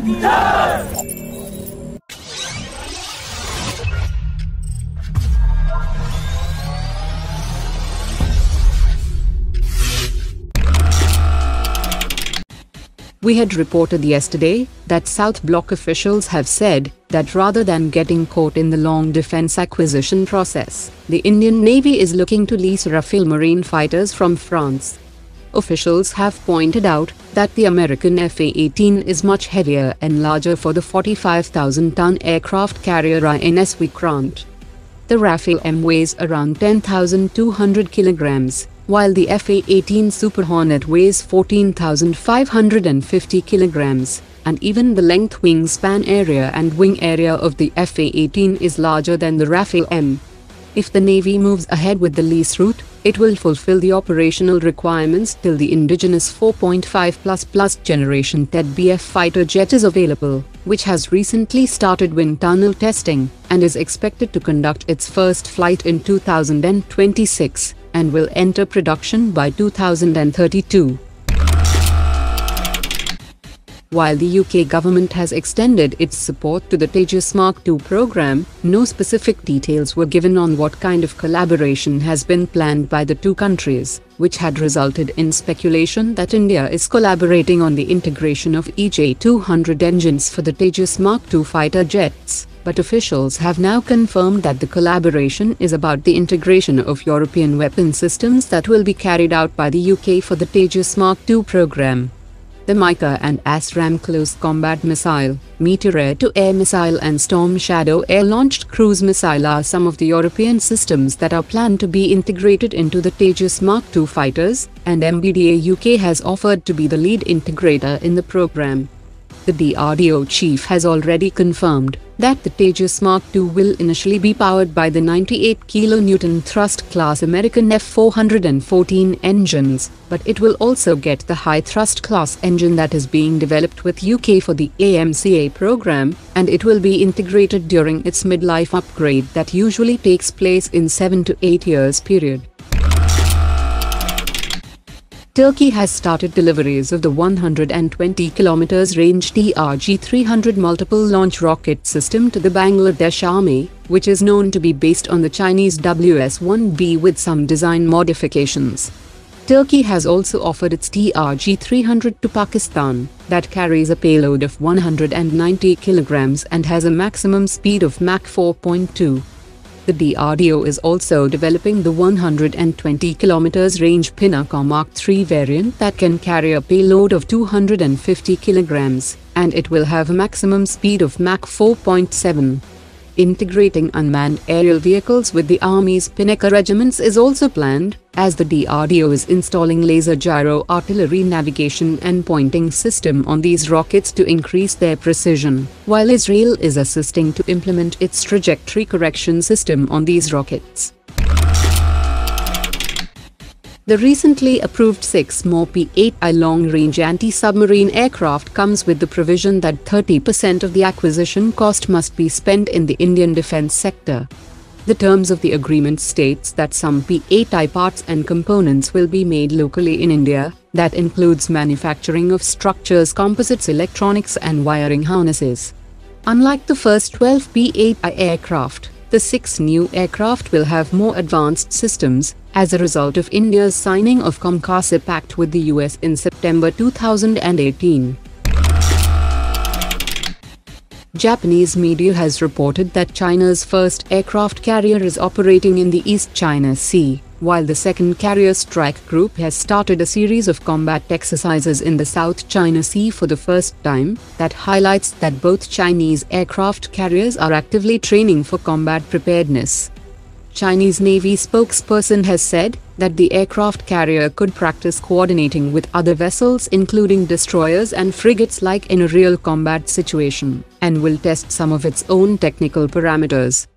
We had reported yesterday that South Bloc officials have said that rather than getting caught in the long defense acquisition process, the Indian Navy is looking to lease Rafale marine fighters from France. Officials have pointed out that the American F-18 is much heavier and larger for the 45,000-ton aircraft carrier INS Vikrant. The Rafale-M weighs around 10,200 kilograms, while the F-18 Super Hornet weighs 14,550 kilograms, and even the length, wingspan area and wing area of the F-18 is larger than the Rafale-M. If the Navy moves ahead with the lease route, it will fulfill the operational requirements till the indigenous 4.5++ generation TEDBF fighter jet is available, which has recently started wind tunnel testing, and is expected to conduct its first flight in 2026. And will enter production by 2032. While the UK government has extended its support to the Tejas MK2 program, no specific details were given on what kind of collaboration has been planned by the two countries, which had resulted in speculation that India is collaborating on the integration of TRG-300 engines for the Tejas MK2 fighter jets. But officials have now confirmed that the collaboration is about the integration of European weapon systems that will be carried out by the UK for the Tejas MK2 program. The Pinaka and ASRAAM close combat missile, Meteor air-to-air missile and Storm Shadow air-launched cruise missile are some of the European systems that are planned to be integrated into the Tejas MK2 fighters, and MBDA UK has offered to be the lead integrator in the program. The DRDO chief has already confirmed that the Tejas MK2 will initially be powered by the 98 kN thrust class American F414 engines, but it will also get the high thrust class engine that is being developed with UK for the AMCA program, and it will be integrated during its midlife upgrade that usually takes place in 7 to 8 years period. Turkey has started deliveries of the 120 km range TRG-300 multiple launch rocket system to the Bangladesh Army, which is known to be based on the Chinese WS-1B with some design modifications. Turkey has also offered its TRG-300 to Pakistan, that carries a payload of 190 kg and has a maximum speed of Mach 4.2. The DRDO is also developing the 120 km range Pinaka Mark III variant that can carry a payload of 250 kg, and it will have a maximum speed of Mach 4.7. Integrating unmanned aerial vehicles with the Army's Pinaka regiments is also planned, as the DRDO is installing laser gyro artillery navigation and pointing system on these rockets to increase their precision, while Israel is assisting to implement its trajectory correction system on these rockets. The recently approved 6 more P-8I long-range anti-submarine aircraft comes with the provision that 30% of the acquisition cost must be spent in the Indian defense sector. The terms of the agreement states that some P-8I parts and components will be made locally in India, that includes manufacturing of structures, composites, electronics and wiring harnesses. Unlike the first 12 P-8I aircraft, the 6 new aircraft will have more advanced systems, as a result of India's signing of Comcasa Pact with the US in September 2018. Japanese media has reported that China's first aircraft carrier is operating in the East China Sea, while the second carrier strike group has started a series of combat exercises in the South China Sea for the first time. That highlights that both Chinese aircraft carriers are actively training for combat preparedness. Chinese Navy spokesperson has said that the aircraft carrier could practice coordinating with other vessels including destroyers and frigates like in a real combat situation, and will test some of its own technical parameters.